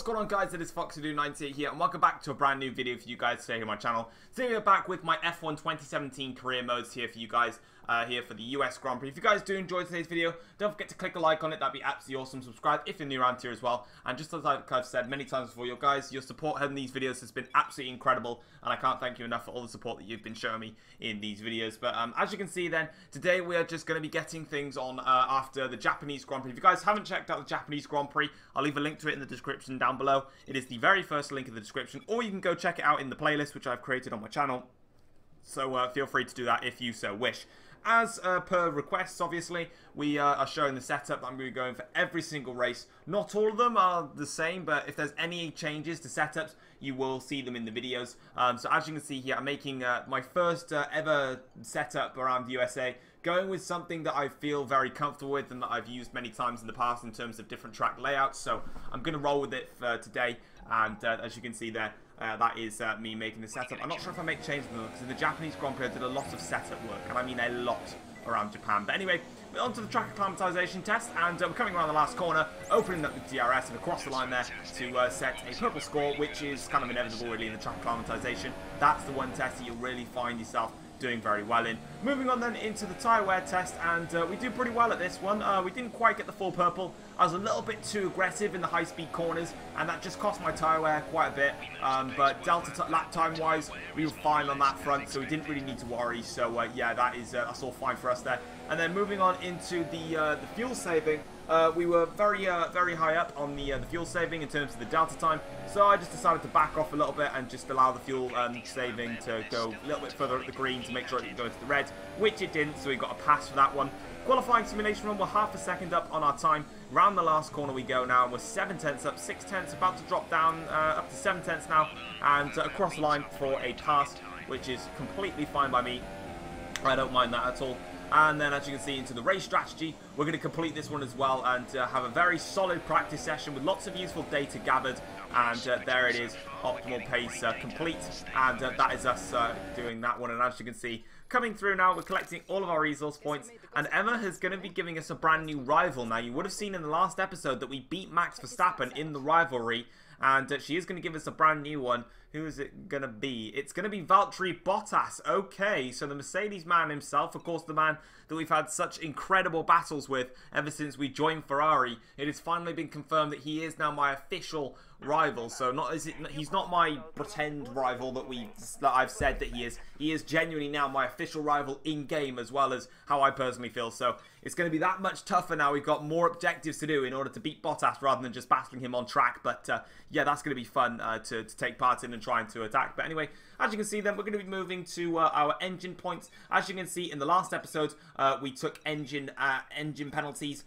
What's going on, guys? It is Foxadoo98 here, and welcome back to a brand new video for you guys today here on my channel. Today we're back with my F1 2017 career modes here for you guys, here for the US Grand Prix. If you guys do enjoy today's video, don't forget to click a like on it. That'd be absolutely awesome. Subscribe if you're new around here as well. And just as I've said many times before, your support on these videos has been absolutely incredible, and I can't thank you enough for all the support that you've been showing me in these videos. But as you can see then, today we are just going to be getting things on after the Japanese Grand Prix. If you guys haven't checked out the Japanese Grand Prix, I'll leave a link to it in the description down below. It is the very first link in the description, or you can go check it out in the playlist which I've created on my channel. So feel free to do that if you so wish. As per requests, obviously, we are showing the setup that I'm going to be going for every single race. Not all of them are the same, but if there's any changes to setups, you will see them in the videos. So as you can see here, I'm making my first ever setup around the USA, going with something that I feel very comfortable with and that I've used many times in the past in terms of different track layouts. So I'm going to roll with it for today, and as you can see there, that is me making the setup. I'm not sure if I make changes because in the Japanese Grand Prix I did a lot of setup work, and I mean a lot around Japan. But anyway, we're on to the track acclimatization test, and we're coming around the last corner, opening up the DRS and across the line there to set a purple score, which is kind of inevitable really in the track acclimatization. That's the one test that you'll really find yourself doing very well in. Moving on then into the tyre wear test, and we do pretty well at this one. We didn't quite get the full purple. I was a little bit too aggressive in the high-speed corners, and that just cost my tyre wear quite a bit. But delta lap time wise, we were fine on that front, so we didn't really need to worry. So yeah, that's all fine for us there. And then moving on into the fuel saving. We were very high up on the fuel saving in terms of the delta time, so I just decided to back off a little bit and just allow the fuel saving to go a little bit further at the green to make sure it didn't go into the red, which it didn't, so we got a pass for that one. Qualifying simulation run, we're half a second up on our time. Round the last corner we go now, and we're 7 tenths up, 6 tenths about to drop down up to 7 tenths now, and across the line for a pass, which is completely fine by me. I don't mind that at all. And then, as you can see, into the race strategy, we're going to complete this one as well and have a very solid practice session with lots of useful data gathered. And there it is, optimal pace complete. And that is us doing that one. And as you can see, coming through now, we're collecting all of our resource points. And Emma is going to be giving us a brand new rival. Now, you would have seen in the last episode that we beat Max Verstappen in the rivalry. And she is going to give us a brand new one. Who is it going to be? It's going to be Valtteri Bottas. Okay, so the Mercedes man himself, of course, the man that we've had such incredible battles with ever since we joined Ferrari. It has finally been confirmed that he is now my official rival. So he's not my pretend rival that I've said that he is. He is genuinely now my official rival in game, as well as how I personally feel. So it's going to be that much tougher now. We've got more objectives to do in order to beat Bottas rather than just battling him on track. But yeah, that's going to be fun to take part in and trying to attack. But anyway, as you can see then, we're going to be moving to our engine points. As you can see in the last episode, we took engine penalties.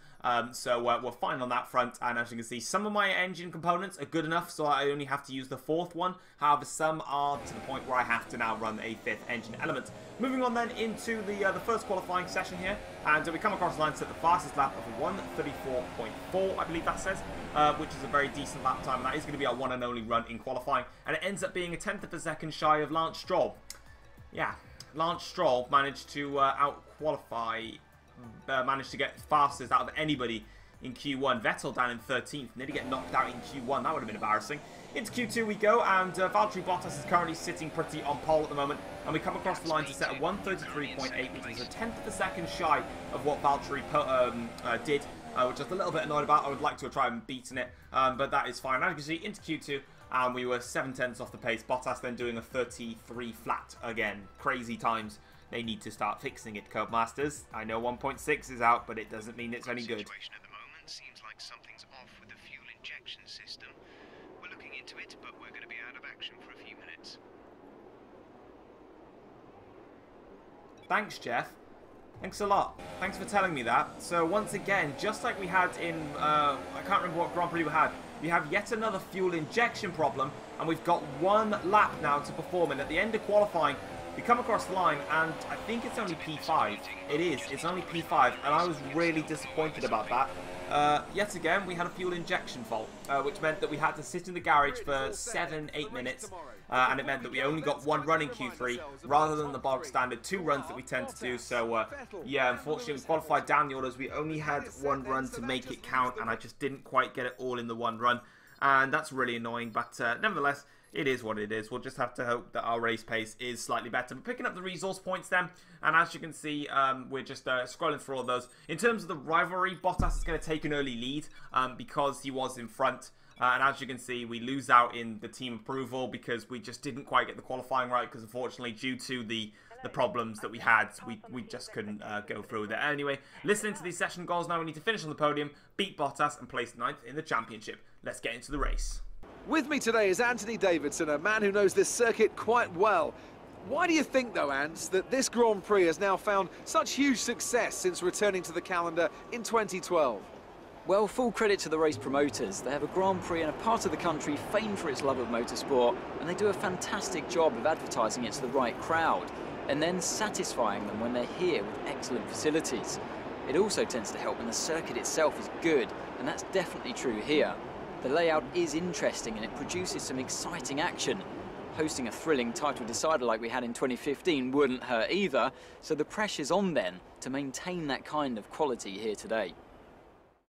So we're fine on that front, and as you can see, some of my engine components are good enough, so I only have to use the 4th one. However, some are to the point where I have to now run a 5th engine element. Moving on then into the first qualifying session here, and we come across the line to set the fastest lap of 1:34.4, I believe that says, which is a very decent lap time, and that is going to be our one and only run in qualifying, and it ends up being a 1/10 of a second shy of Lance Stroll. Yeah, Lance Stroll managed to out-qualify, managed to get fastest out of anybody in Q1. Vettel down in 13th, nearly get knocked out in Q1. That would have been embarrassing. Into Q2 we go, and Valtteri Bottas is currently sitting pretty on pole at the moment, and we come across the line to set a 1:33.8, which is a 1/10 of a second shy of what Valtteri did, which I was a little bit annoyed about. I would like to have tried and beaten it, but that is fine. As you can see, into Q2, and we were 7 tenths off the pace. Bottas then doing a 33 flat again. Crazy times. They need to start fixing it, Codemasters. I know 1.6 is out, but it doesn't mean it's any good. Situation at the moment seems like something's off with the fuel injection system. We're looking into it, but we're going to be out of action for a few minutes. Thanks, Jeff. Thanks a lot. Thanks for telling me that. So once again, just like we had in, I can't remember what Grand Prix we had, we have yet another fuel injection problem, and we've got 1 lap now to perform, and at the end of qualifying, we come across the line, and I think it's only P5. It is. It's only P5, and I was really disappointed about that. Yet again, we had a fuel injection fault, which meant that we had to sit in the garage for 7-8 minutes, and it meant that we only got 1 run in Q3, rather than the bog standard 2 runs that we tend to do. So, yeah, unfortunately, we qualified down the orders. We only had 1 run to make it count, and I just didn't quite get it all in the 1 run. and that's really annoying, but nevertheless, it is what it is. We'll just have to hope that our race pace is slightly better. But picking up the resource points then, and as you can see, we're just scrolling through all of those. In terms of the rivalry, Bottas is going to take an early lead because he was in front. And as you can see, we lose out in the team approval because we just didn't quite get the qualifying right because unfortunately due to the problems that we had, we just couldn't go through with it. Anyway, listening to these session goals now, we need to finish on the podium, beat Bottas and place 9th in the championship. Let's get into the race. With me today is Anthony Davidson, a man who knows this circuit quite well. Why do you think, though, Ants, that this Grand Prix has now found such huge success since returning to the calendar in 2012? Well, full credit to the race promoters. They have a Grand Prix in a part of the country famed for its love of motorsport, and they do a fantastic job of advertising it to the right crowd, and then satisfying them when they're here with excellent facilities. It also tends to help when the circuit itself is good, and that's definitely true here. The layout is interesting and it produces some exciting action. Hosting a thrilling title decider like we had in 2015 wouldn't hurt either, so the pressure's on then to maintain that kind of quality here today.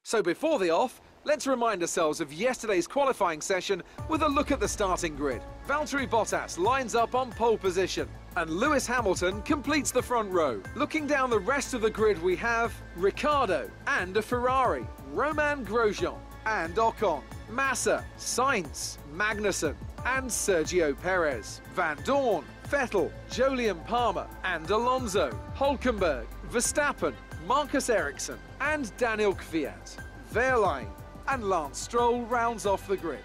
So before the off, let's remind ourselves of yesterday's qualifying session with a look at the starting grid. Valtteri Bottas lines up on pole position, and Lewis Hamilton completes the front row. Looking down the rest of the grid, we have Ricciardo and a Ferrari, Romain Grosjean and Ocon, Massa, Sainz, Magnussen and Sergio Perez, Van Dorn, Vettel, Jolyon Palmer and Alonso, Hülkenberg, Verstappen, Marcus Ericsson and Daniel Kvyat, Wehrlein and Lance Stroll rounds off the grid.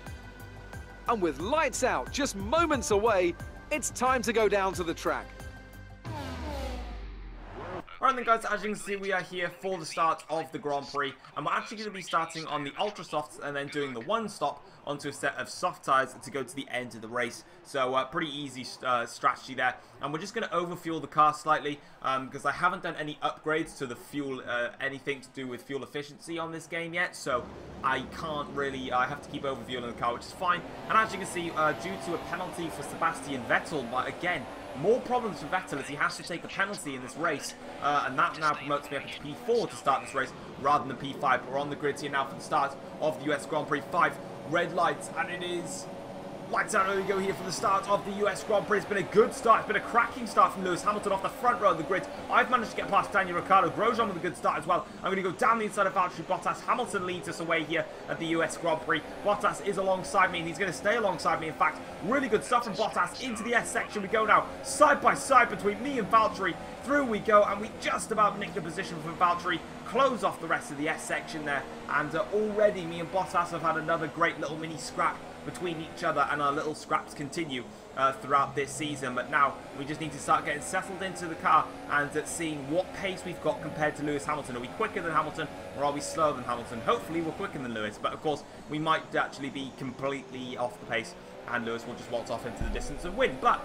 And with lights out just moments away, it's time to go down to the track. Alright then guys, as you can see, we are here for the start of the Grand Prix, and we're actually going to be starting on the Ultra Softs and then doing the one stop onto a set of soft tyres to go to the end of the race. So pretty easy strategy there, and we're just going to overfuel the car slightly because I haven't done any upgrades to the fuel, anything to do with fuel efficiency on this game yet, so I can't really, I have to keep overfueling the car, which is fine. And as you can see, due to a penalty for Sebastian Vettel, but again, more problems for Vettel as he has to take a penalty in this race, and that now promotes me up into P4 to start this race rather than P5. But we're on the grid here now for the start of the US Grand Prix. 5 red lights, and it is lights out. Early go here for the start of the US Grand Prix. It's been a good start. It's been a cracking start from Lewis Hamilton off the front row of the grid. I've managed to get past Daniel Ricciardo. Grosjean with a good start as well. I'm going to go down the inside of Valtteri Bottas. Hamilton leads us away here at the US Grand Prix. Bottas is alongside me, and he's going to stay alongside me. In fact, really good stuff from Bottas. Into the S section we go now. Side by side between me and Valtteri. Through we go, and we just about nicked the position for Valtteri. Close off the rest of the S section there. And already me and Bottas have had another great little mini scrap between each other, and our little scraps continue throughout this season. But now we just need to start getting settled into the car and seeing what pace we've got compared to Lewis Hamilton. Are we quicker than Hamilton, or are we slower than Hamilton? Hopefully we're quicker than Lewis, but of course we might actually be completely off the pace and Lewis will just waltz off into the distance and win. But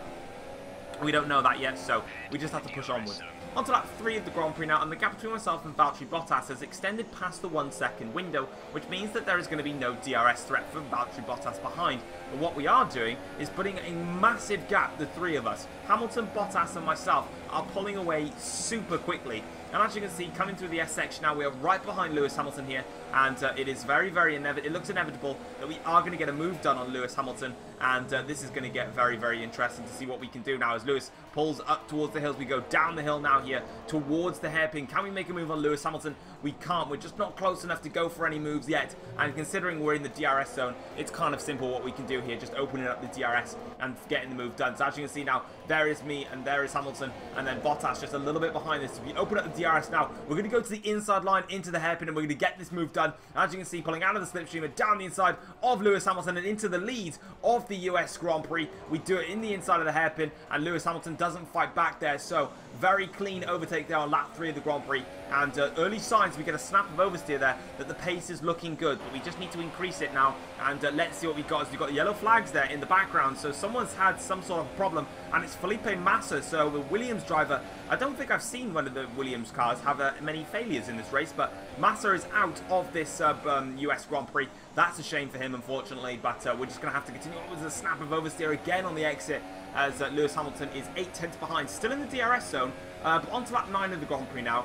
we don't know that yet, so we just have to push onward. On to lap 3 of the Grand Prix now, and the gap between myself and Valtteri Bottas has extended past the 1 second window, which means that there is going to be no DRS threat from Valtteri Bottas behind. But what we are doing is putting a massive gap, the 3 of us. Hamilton, Bottas and myself are pulling away super quickly. And as you can see, coming through the S section now, we are right behind Lewis Hamilton here, and it is very, it looks inevitable that we are going to get a move done on Lewis Hamilton, and this is going to get very, very interesting to see what we can do now as Lewis pulls up towards the hills. We go down the hill now here towards the hairpin. Can we make a move on Lewis Hamilton? We can't. We're just not close enough to go for any moves yet, and considering we're in the DRS zone, it's kind of simple what we can do here, just opening up the DRS and getting the move done. So as you can see now, there is me and there is Hamilton, and then Bottas just a little bit behind this. If we open up the DRS now, we're going to go to the inside line into the hairpin, and we're going to get this move done. As you can see, pulling out of the slipstream and down the inside of Lewis Hamilton and into the lead of the US Grand Prix. We do it in the inside of the hairpin, and Lewis Hamilton doesn't fight back there. So very clean overtake there on lap 3 of the Grand Prix, and early signs, we get a snap of oversteer there that the pace is looking good, but we just need to increase it now. And let's see what we've got. We've got the yellow flags there in the background, so someone's had some sort of problem, and it's Felipe Massa, so the Williams driver. I don't think I've seen one of the Williams cars have many failures in this race, but Massa is out of this US Grand Prix. That's a shame for him, unfortunately, but we're just going to have to continue. It was a snap of oversteer again on the exit as Lewis Hamilton is 8 tenths behind, still in the DRS zone, But on to lap 9 of the Grand Prix now.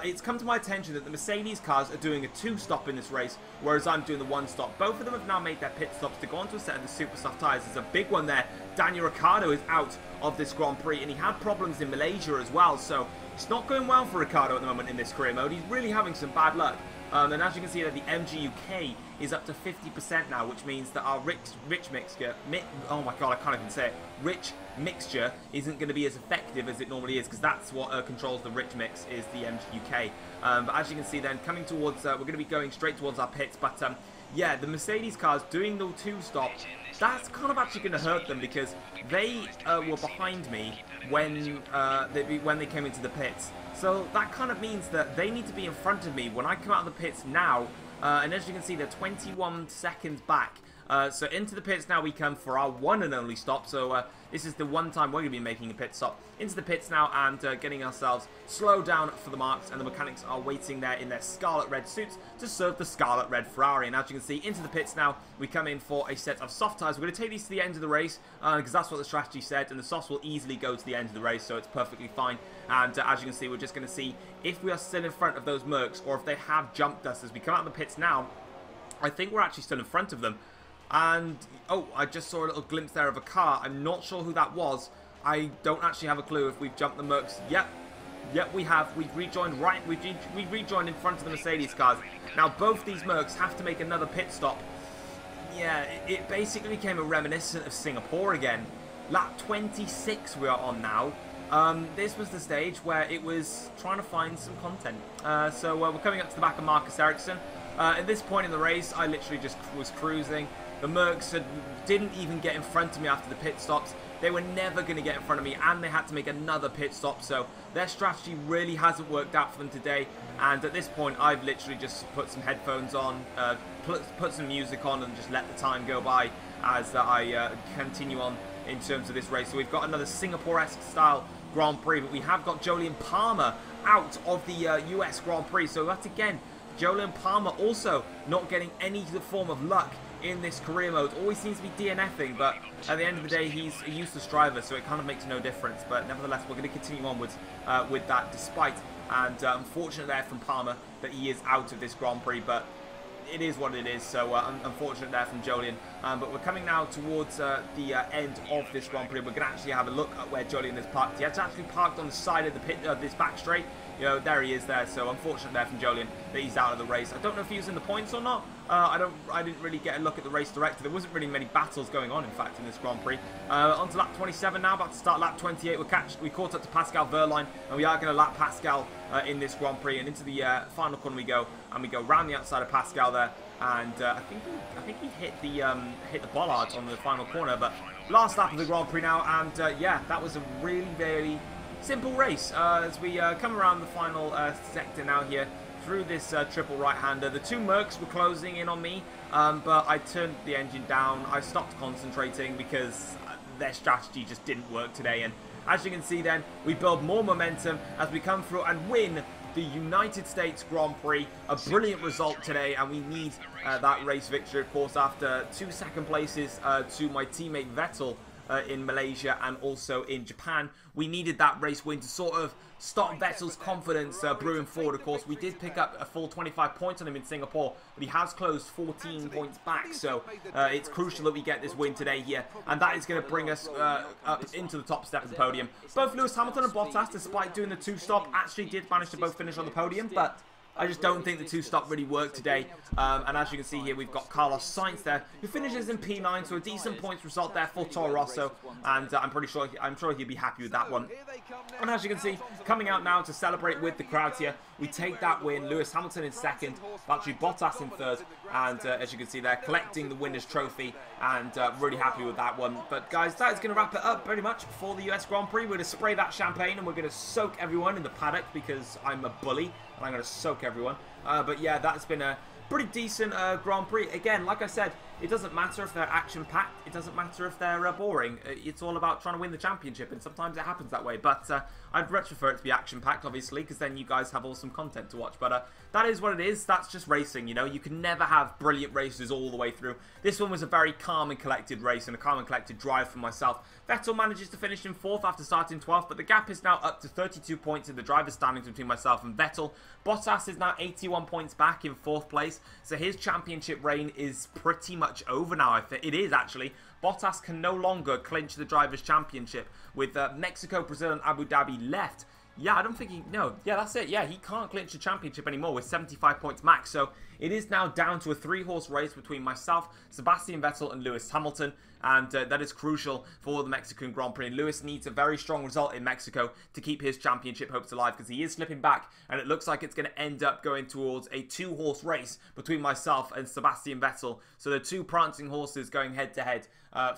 It's come to my attention that the Mercedes cars are doing a 2-stop in this race, whereas I'm doing the 1-stop. Both of them have now made their pit stops to go onto a set of the super soft tyres. There's a big one there. Daniel Ricciardo is out of this Grand Prix, and he had problems in Malaysia as well, so it's not going well for Ricciardo at the moment in this career mode. He's really having some bad luck. And as you can see, that the MG UK is up to 50% now, which means that our rich mixture, oh my god, I can't even say it, rich mixture isn't going to be as effective as it normally is, because that's what controls the rich mix, is the MG UK. But as you can see then, coming towards, we're going to be going straight towards our pits, but yeah, the Mercedes cars doing the 2-stop, that's kind of actually going to hurt them, because they were behind me when they came into the pits. So that kind of means that they need to be in front of me when I come out of the pits now. And as you can see, they're 21 seconds back. So into the pits now we come for our one and only stop. So this is the one time we're going to be making a pit stop. Into the pits now and getting ourselves slowed down for the marks. And the mechanics are waiting there in their scarlet red suits to serve the scarlet red Ferrari. And as you can see, into the pits now, we come in for a set of soft tyres. We're going to take these to the end of the race because that's what the strategy said. And the softs will easily go to the end of the race, so it's perfectly fine. And as you can see, we're just going to see if we are still in front of those Mercs or if they have jumped us. As we come out of the pits now, I think we're actually still in front of them. And, oh, I just saw a little glimpse there of a car. I'm not sure who that was. I don't actually have a clue if we've jumped the Mercs. Yep, we have. We've rejoined we've rejoined in front of the Mercedes cars. Now, both these Mercs have to make another pit stop. Yeah, it basically became a reminiscent of Singapore again. Lap 26 we are on now. This was the stage where it was trying to find some content. So we're coming up to the back of Marcus Ericsson. At this point in the race, I literally just was cruising. The Mercs didn't even get in front of me after the pit stops. They were never going to get in front of me, and they had to make another pit stop. So their strategy really hasn't worked out for them today. And at this point, I've literally just put some headphones on, put some music on, and just let the time go by as I continue on in terms of this race. So we've got another Singapore-esque style Grand Prix, but we have got Jolyon Palmer out of the US Grand Prix. So that's again, Jolyon Palmer also not getting any form of luck in this career mode. Always seems to be DNFing, but at the end of the day, he's a useless driver, so it kind of makes no difference. But nevertheless, we're going to continue onwards with that, despite, and unfortunate there from Palmer that he is out of this Grand Prix, but it is what it is. So unfortunate there from Jolyon. But we're coming now towards the end of this Grand Prix. We're going to actually have a look at where Jolyon is parked. He has actually parked on the side of the pit, this back straight. You know, there he is there. So unfortunate there from Jolyon that he's out of the race. I don't know if he was in the points or not. I didn't really get a look at the race director. There wasn't really many battles going on, in fact, in this Grand Prix. On to lap 27 now, about to start lap 28. We caught up to Pascal Wehrlein, and we are going to lap Pascal in this Grand Prix. And into the final corner we go, and we go round the outside of Pascal there. And I think he hit the bollard on the final corner. But last lap of the Grand Prix now, and yeah, that was a really very simple race as we come around the final sector now here through this triple right-hander. The two Mercs were closing in on me, but I turned the engine down. I stopped concentrating because their strategy just didn't work today. And as you can see then, we build more momentum as we come through and win the United States Grand Prix. A brilliant result today, and we need that race victory, of course, after 2 second places to my teammate Vettel in Malaysia and also in Japan. We needed that race win to sort of stop Vettel's confidence brewing forward. Of course, we did pick up a full 25 points on him in Singapore, but he has closed 14 points back, so it's crucial that we get this win today here, and that is going to bring us up into the top step of the podium. Both Lewis Hamilton and Bottas, despite doing the 2-stop, actually did manage to both finish on the podium, but I just don't think the 2-stop really worked today. And as you can see here, we've got Carlos Sainz there, who finishes in P9, so a decent points result there for Toro Rosso. And I'm sure he'll be happy with that one. And as you can see, coming out now to celebrate with the crowds here, we take that win. Lewis Hamilton in second, Valtteri Bottas in third, and as you can see there, collecting the winner's trophy, and really happy with that one. But guys, that is going to wrap it up pretty much for the US Grand Prix. We're going to spray that champagne and we're going to soak everyone in the paddock because I'm a bully. And I'm going to soak everyone. But yeah, that's been a pretty decent Grand Prix. Again, like I said, it doesn't matter if they're action-packed. It doesn't matter if they're boring. It's all about trying to win the championship, and sometimes it happens that way. But I'd much prefer it to be action-packed, obviously, because then you guys have awesome content to watch. But that is what it is. That's just racing, you know. You can never have brilliant races all the way through. This one was a very calm and collected race and a calm and collected drive for myself. Vettel manages to finish in 4th after starting 12th, but the gap is now up to 32 points in the driver's standings between myself and Vettel. Bottas is now 81 points back in 4th place, so his championship reign is pretty much over now. I think it is, actually. Bottas can no longer clinch the Drivers' Championship with Mexico, Brazil and Abu Dhabi left. Yeah, I don't think he... No, yeah, that's it. Yeah, he can't clinch the championship anymore with 75 points max. So it is now down to a 3-horse race between myself, Sebastian Vettel and Lewis Hamilton. And that is crucial for the Mexican Grand Prix. And Lewis needs a very strong result in Mexico to keep his championship hopes alive, because he is slipping back. And it looks like it's going to end up going towards a 2-horse race between myself and Sebastian Vettel. So the 2 prancing horses going head-to-head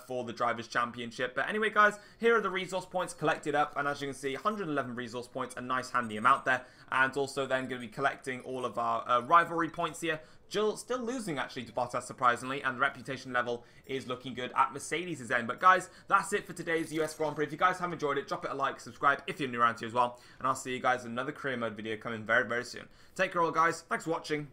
for the Drivers' Championship. But anyway, guys, here are the resource points collected up. And as you can see, 111 resource points, a nice handy amount there. And also then going to be collecting all of our rivalry points here. Still losing, actually, to Bottas, surprisingly, and the reputation level is looking good at Mercedes' end. But, guys, that's it for today's US Grand Prix. If you guys have enjoyed it, drop it a like, subscribe if you're new around here as well, and I'll see you guys in another career mode video coming very, very soon. Take care all, guys. Thanks for watching.